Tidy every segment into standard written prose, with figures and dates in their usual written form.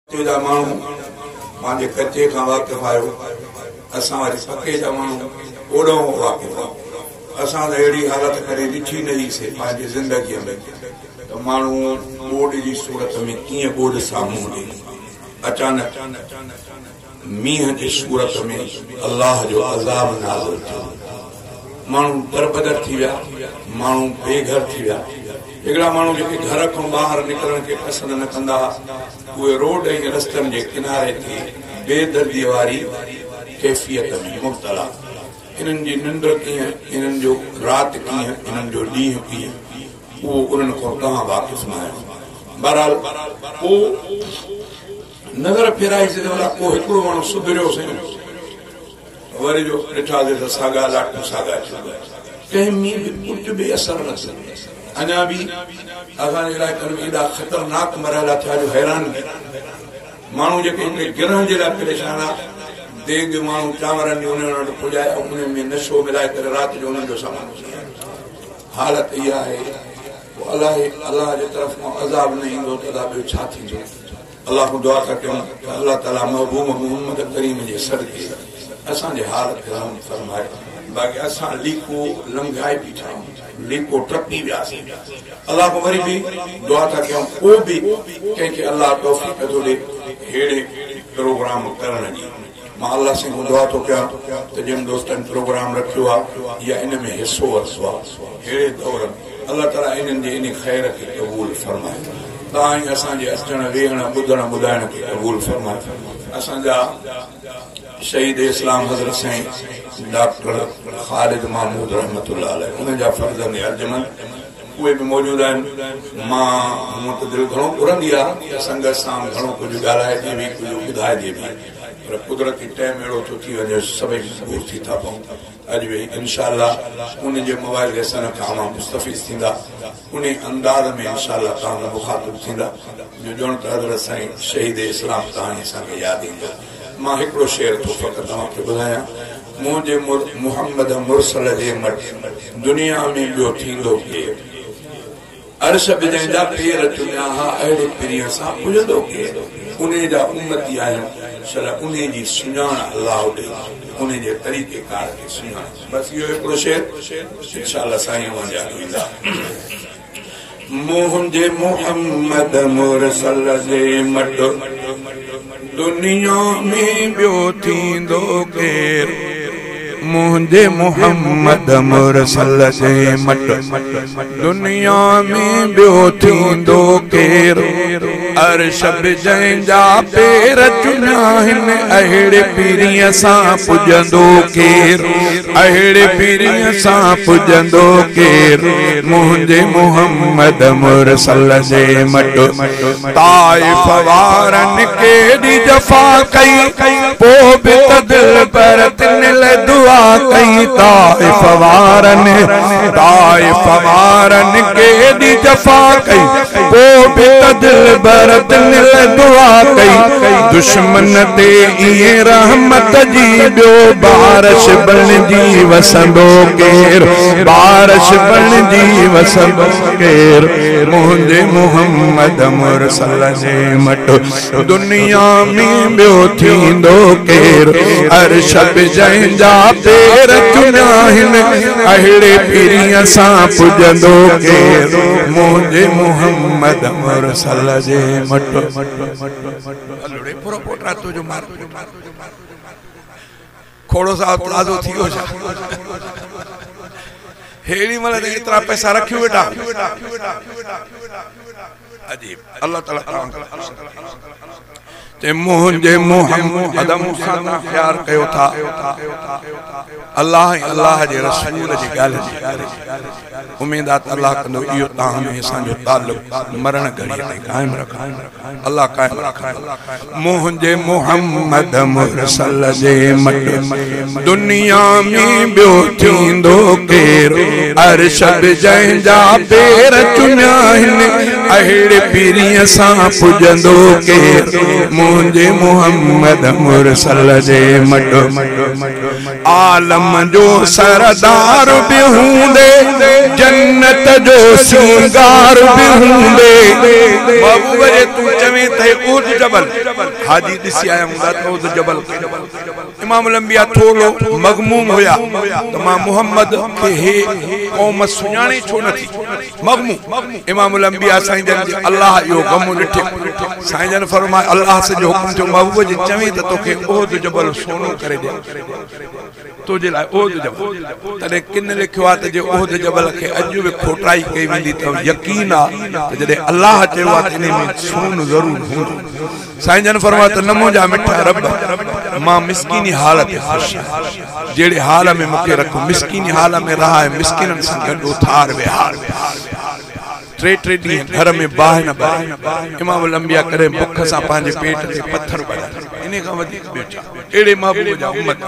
जा माण्हू पंहिंजे कचे खां वाक़िफ़ आहियो, असां वरी पके जा माण्हू ओॾो वाक़िफ़ आहियूं। असां त अहिड़ी हालत करे ॾिठी न हुईसीं पंहिंजी ज़िंदगीअ में त माण्हू ॿोॾ जी सूरत में कीअं ॿोॾ साम्हूं ॾे। अचानक मींहं जी सूरत में अल्लाह जो अज़ाब नाज़िल थियो, माण्हू दरबदर थी विया, माण्हू बेघर थी विया। हिकिड़ा माण्हू जेके घर खां ॿाहिरि निकिरण खे पसंदि न कंदा, उहे रोड ऐं रस्तनि जे किनारे ते बेदर्दी वारी कैफ़ियत में मुब्तला। इन्हनि जी निंड कीअं, इन्हनि जो राति कीअं, इन्हनि जो ॾींहुं कीअं, उहो उन्हनि खां तव्हां वाक़िफ़ न आहियो। बहरहाल पोइ नज़र फेराईसीं त को हिकिड़ो माण्हू सुधरियोसीं, वरी जो ॾिठासीं त साॻा लाटू साॻा थी विया। कंहिं मींहं बि कुझु बि असर न थियो। अञा बि असांजे इलाइक़नि में एॾा ख़तरनाक मरहला थिया जो हैरान माण्हू जेके हिकिड़े गिरहण जे लाइ परेशान आहे। देग माण्हू चांवरनि जो उन वटि पुॼाए, उन में नशो मिलाए करे राति जो उन्हनि जो सामान हालत इहा आहे। अलाह जे तरफ़ खां अज़ाब न ईंदो त ॿियो छा थींदो। अलाह खां दुआ था कयूं त अलाह ताला महबूब मुहम्मद करीम जे सदके असांजे हालत खे रहम फरमाए। बाक़ी असां लीको लंघाए बीठा आहियूं, लीको टपी वियासीं। अलाह को वरी भी दुआ था कयूं को भी कंहिंखे अलाह तौफ़ीक़ थो ॾे अहिड़े प्रोग्राम करण जी। मां अलाह से दुआ थो कयां त जिन दोस्तनि प्रोग्राम रखियो आहे या इन में हिसो वरितो आहे, अहिड़े दौर अलाह ताला इन्हनि जे इन ख़ैर खे क़बूल फरमाए। तव्हां ई असांजे अचण वेहण ॿुधण ॿुधाइण खे क़बूल फरमाए। असांजा शहीद इस्लाम हज़रत साईं डॉक्टर ख़ालिद महमूद रहमतुल्लाह अलैह, उन जा फर्ज़ंद अर्जुमन उहे बि मौजूद आहिनि। मां मूं त दिलि घणो घुरंदी आहे संगत सां घणो कुझु ॻाल्हाइजे बि, कुझु ॿुधाइजे बि, पर कुदरती टाइम अहिड़ो थो थी वञे सभई मजबूर थी था पऊं। अॼु बि इंशाअल्लाह उन जे मोबाइल लेसन खां मां मुस्तफ़ीज़ थींदा, उन अंदाज़ में इंशाअल्लाह तव्हां मुखातिब थींदा जो ॼण त हज़रत साईं शहीद इस्लाम तव्हां असांखे यादि ईंदो। मां हिकिड़ो शेर थो फ़क़ति तव्हांखे ॿुधायां। मुंहिंजे मुहम्मद मुरसल जे मट दुनिया में ॿियो थींदो केरु, अर्श बि जंहिंजा पेर चुनिया हा अहिड़े पीरीअ सां पुॼंदो केरु। उन जा उम्मती आहियूं, छल उन जी सुञाण अलाह ॾे, उन जे तरीक़ेकार खे सुञाण। बसि इहो हिकिड़ो शेर इंशाअल्लाह साईं वञा ईंदा। मुंहिंजे मुहम्मद मुरसल जे मट दुनिया में ॿियो थींदो केरु, मुंहिंजे मुहम्मद मुरसल जे मट दुनिया में ॿियो थींदो केरु। अर्श बि जंहिंजा पेर चुनिया आहिनि अहिड़े पीरीअ सां पुॼंदो केरु, अहिड़े पीरीअ सां पुॼंदो केरु। मुंहिंजे मुहम्मद मुरसल जे मट ताइफ़ वारनि केॾी जफ़ा कई, पोइ बि त दिल पर तिन लाइ दुआ कई। ताइफ़ वारनि केॾी जफ़ा कई, पोइ बि त दिल पर तिन लाइ दुआ कई। दुश्मन ते ईअं रहमत जी ॿियो बारिश बणिजी वसंदो केरु, बारिश बणिजी वसंदो केरु। मुंहिंजे मुहम्मद मुरसल जे मट दुनिया में ॿियो थींदो केरु। अर्श बि जंहिंजा पेर चुनिया आहिनि अहिड़े पीरीअ सां पुॼंदो केरु। मुंहिंजे मुहम्मद मुरसल जे मट खोड़ो साहब ताज़ो थी वियो छा? हेड़ी महिल एतिरा पैसा रखियो वेठा। अजीब अल्लाह ताला मुंहिंजे मुहम्मद सां प्यार कयो था। अल्लाह अल्लाह जे रसूल जी ॻाल्हि जी उम्मीद आहे त अल्लाह कंदो इहो तव्हां में असांजो ताल्लुक़ मरण घड़ी ताईं क़ाइमु रखाए, अल्लाह क़ाइमु रखाए। मुंहिंजे मुहम्मद मुरसल जे मट दुनिया में ॿियो थींदो केरु। अर्श बि जंहिंजा पेर चुनिया आहिनि अहिड़े पीरीअ सां पुॼंदो केर मुंहिंजे मोहम्मद मुरसल जे मटो आलम जो सरदार भी हूंदे जन्नत जो सिंगार भी हूंदे महबूब जे तू चवे ते उद जबल हाजी दिसी आया हूंदा तो उद जबल इमाम अल-अंबिया थोड़ो मगमूम होया तो मां मोहम्मद के हे कौम सुञाणे छो नथी मगमूम इमाम अल-अंबिया साईं जन अल्लाह यो गम ॾिठे साईं जन फरमाए अल्लाह से जो हुकुम थियो महबूब जी चवे त तोखे उद जबल सोनो करे दे तुझे लाइ उद जबल तॾहिं किन लिखियो आहे त जे उद जबल खे अॼु बि खोटाई कई वेंदी त यकीन आहे त जॾहिं अल्लाह चयो आहे त इन में सोन ज़रूर हूंदो साईं जन फरमायो त नमो जा मिठा रब मां मिस्कीनी हालत जहिड़े हाल में मूंखे रखो मिस्कीनी हाल में रहा है मिस्किननि सां गॾु उथार विहार टे ॾींहं घर में बाहि न बाहि इमाम अल-अंबिया करे बुख सां पंहिंजे पेट ते पत्थर ॿधाए इन खां वधीक ॿियो छा अहिड़े महबूब जा उम्मत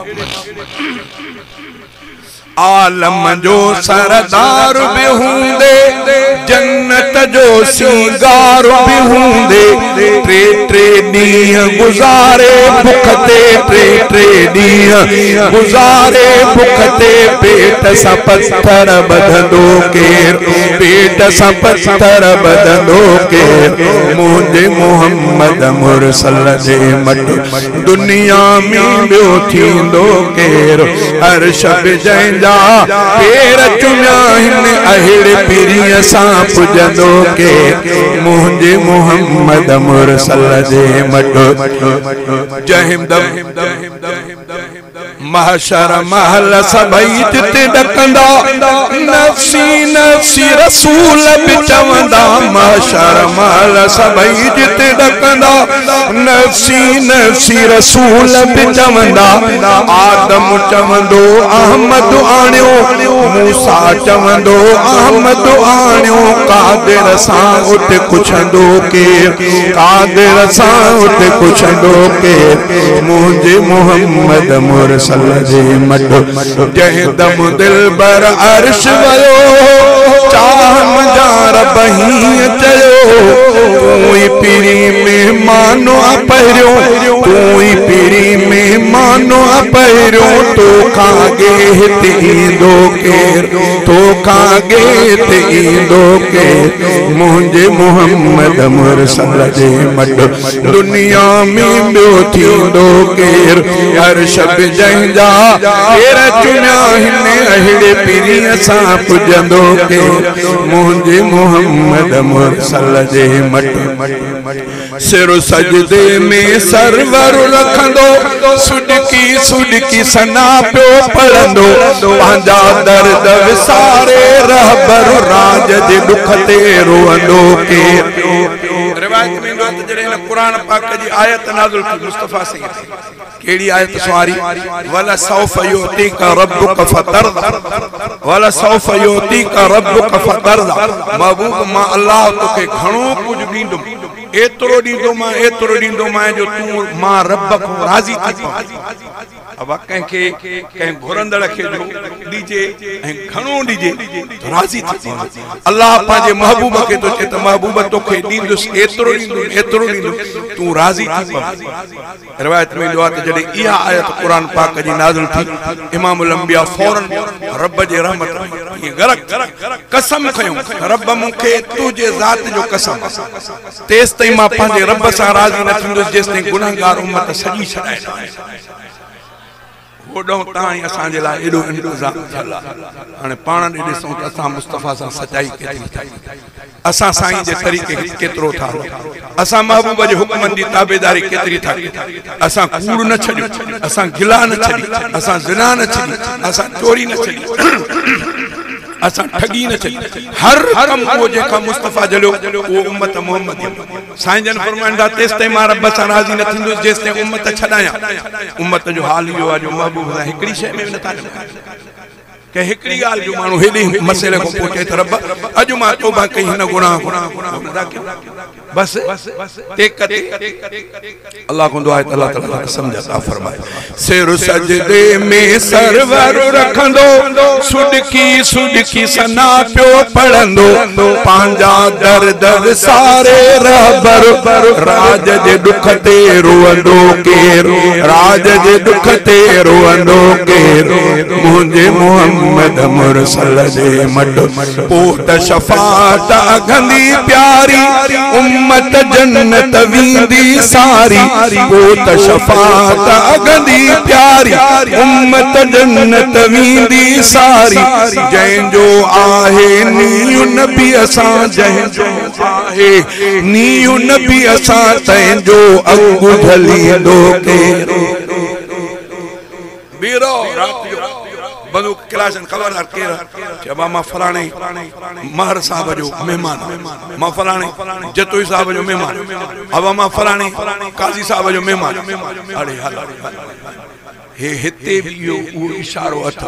आलम जो सरदार भी हूंदे जन्नत जो सिंगार भी हूंदे टे ॾींहं गुज़ारे बुख ते टे ॾींहं गुज़ारे बुख ते पेट सां पत्थर ॿधंदो केर पेट सां पत्थर ॿधंदो केर मुंहिंजे मोहम्मद मुरसल जे मट दुनिया में ॿियो थींदो केर अर्श बि जंहिंजा पेर चुमिया हिन अहिड़े पीरीअ सां पुॼंदो केर मुंहिंजे मोहम्मद मुरसल जे मट जंहिं महशर महल सभई जिते ॾकंदा नफ़्सी नफ़्सी रसूल बि चवंदा महशर महल सभई जिते ॾकंदा नफ़्सी नफ़्सी रसूल बि चवंदा आदम चवंदो अहमद आणियो मूसा चवंदो अहमद आणियो कादिर सां उठ पुछंदो केर कादिर सां उठ पुछंदो केर मुंहिंजे मोहम्मद मुरसल जे मट जंहिं दम दिलबर अर्श वयो चाहम जा रब हीअं चयो तूं ई पीरी महिमानो पहिरियों तूं ई पीरी महिमानो पहिरियों तोखां अॻे हिते ईंदो केर तोखां अॻे हिते ईंदो केर मुंहिंजे मोहम्मद मुरसल जे मट दुनिया में ॿियो थींदो केर अर्श बि जंहिंजा पेर चुमिया हिन अहिड़े पीरीअ सां पुॼंदो केर मुंहिंजे मोहम्मद मुरसल जे मट सिर सजदे में सरवर रखंदो सुडकी सुडकी सना पियो पढ़ंदो पंहिंजा दर्द विसारे रहबर राज जे दुख ते रोअंदो केर रिवायत में बात जड़े न कुरान पाक जी आयत नाज़िल थी मुस्तफा से केड़ी आयत सुवारी वला सौफ युतीका रब्बुक फतरदा वला सौफ युतीका रब्बुक फतरदा महबूब मां अल्लाह तोखे घणो कुछ दींदो एतरो दींदो मां जो तू मां रब को राजी थी अब कहीं घुरंदड़ के दीजे घणो दीजे राजी थी अल्लाह पाजे महबूब के तो चे महबूब तोखे दींदुस एतरो दींदो तू राजी थी रिवायत में जो आते जडे इहा आयत कुरान पाक जी नाज़िल थी इमाम अल-अंबिया फौरन रब जे रहमत ये गरक कसम खयो रब मुखे तुझे जात जो कसम तेस तई मां पाजे रब सा राजी न थींदुस जेस तई गुनाहगार उम्मत सजी छडाए ओडो ताई असान जे ला एडो इंतजाम थला हाने पाण ने ॾिसो त असां मुस्तफा सां सचाई केतरी थी असां साईं जे तरीक़े केतरो था असां महबूब जे हुक्मन जी ताबेदारी केतरी था असां कूड़ न छडियो असां गिला न छडी असां ज़िना न छडी असां चोरी न छडी असां ठगी न छडी हर कम को जेका मुस्तफा जलियो वो उम्मत मोहम्मद साईं जन फरमाइंदा तेस ते मां रब सां राजी न थींदो जेस ते उम्मत छडाया उम्मत जो हाल इहो आहे जो महबूब सां हिकड़ी शय में नथा के हिकड़ी गाल जो मानू हेडी मसले को पहुचे त रब अज मां तौबा कई न गुनाह बस अल्लाह को दुआ है अल्लाह ताला समझ अता फरमाए सिर सजदे में सरवर रखंदो सुडकी सना पियो पढ़ंदो पांजा दर दर सारे रहबर राज जे दुख ते रोंदो केर राज जे दुख ते रोंदो केर मुझे मोहम्मद मुरसल जे मट पोत शफात अगंदी प्यारी उम्मत जन्नत वींदी सारी पोत शफात अगंदी प्यारी उम्मत जन्नत वींदी सारी जंहिंजो आहे नीउ नबी असां जंहिंजो आहे नीउ नबी असां तंहिंजो अॻु ढलींदो केरु बीरो बंदूक क्लासन खबरदार केर चबा मां फलाणे महर साहब जो मेहमान मां फलाणे जतोई साहब जो मेहमान अब मां फलाणे काजी साहब जो मेहमान अरे हल हे हिते भी यो वो इशारो अथ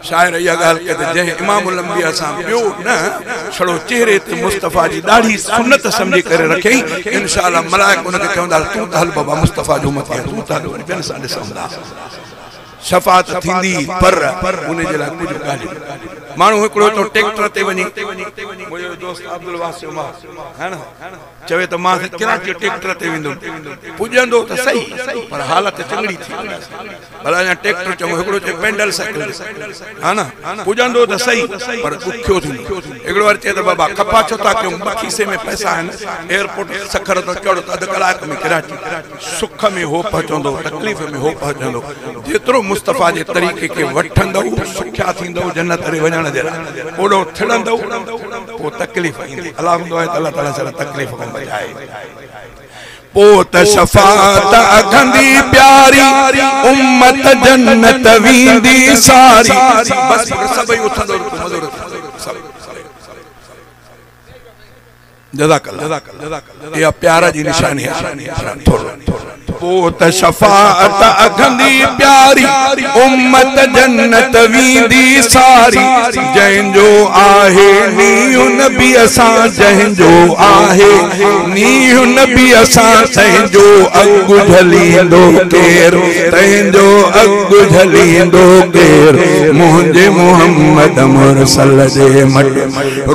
शायर या गाल कहते जह इमामुल अंबिया साहब बियो न छड़ो चेहरे ते मुस्तफा जी दाढ़ी सुन्नत समझी करे रखे इंशाअल्लाह मलाइक उनके कहंदा तू त हल बाबा मुस्तफा जो मत तू त हल बिन सा ॾिसंदा शफात थींदी पर उन जे ला कुछ गाली मानू एकड़ो तो ट्रैक्टर ते वनी मुझे दोस्त अब्दुल वासिम है ना चवे तो मां केरा के ट्रैक्टर ते विंदो पुजंदो तो सही पर हालत चंगड़ी थी भला या ट्रैक्टर चंगो एकड़ो चे पेंडल साइकिल है ना पुजंदो तो सही पर दुखियो थींदो एकड़ो वर चे तो बाबा कपा छोता के खीसे में पैसा है एयरपोर्ट सखर तो चढ़ो अध कलाक में कराची सुख में हो पहुंचंदो तकलीफ में हो पहुंचंदो जेतरो मुस्तफा जे तरीके के वठंदो सुख्या थींदो जन्नत रे वणन जे ओडो थिड़ंदो पो तकलीफ ईंदी अल्लाह दुआ अल्लाह ताला से तकलीफ को बचाए पोत शफात अगंदी प्यारी उम्मत जन्नत वींदी सारी बस सभई उथंदो मज़ूर सब जज़ाकल्लाह या प्यारा जी निशानी है थोड़ो पोत शफात अगंदी प्यारी उम्मत जन्नत वींदी सारी जंहिंजो आहे नीउ नबी असां जंहिंजो आहे नीउ नबी असां तंहिंजो अॻु ढलींदो केर तंहिंजो अॻु ढलींदो केर मुंहिंजे मोहम्मद मुरसल जे मट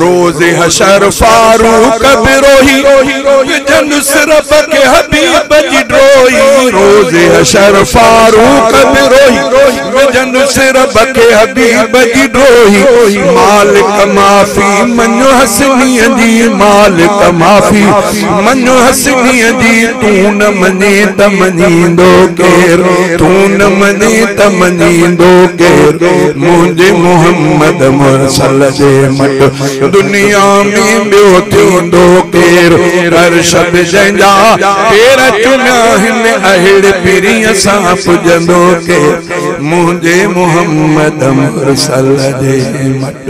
रोज़े हशर फारूक बिरोही जन सिरफ के हबीब जी ड्रोही रोज़े हशर फारूक बिरोही जन सिरफ के हबीब जी ड्रोही मालिक माफ़ी मनो हसनी जी मालिक माफ़ी मनो हसनी जी तू न मने त मनींदो केर तू न मने त मनींदो केर मुंहिंजे मोहम्मद मुरसल जे मट दुनिया में ॿियो थींदो केर हर शब जंहिंजा पेर चुमिया हिन अहिड़े पीरीअ सां पुजंदो केर मुंहिंजे मोहम्मद मुरसल जे मट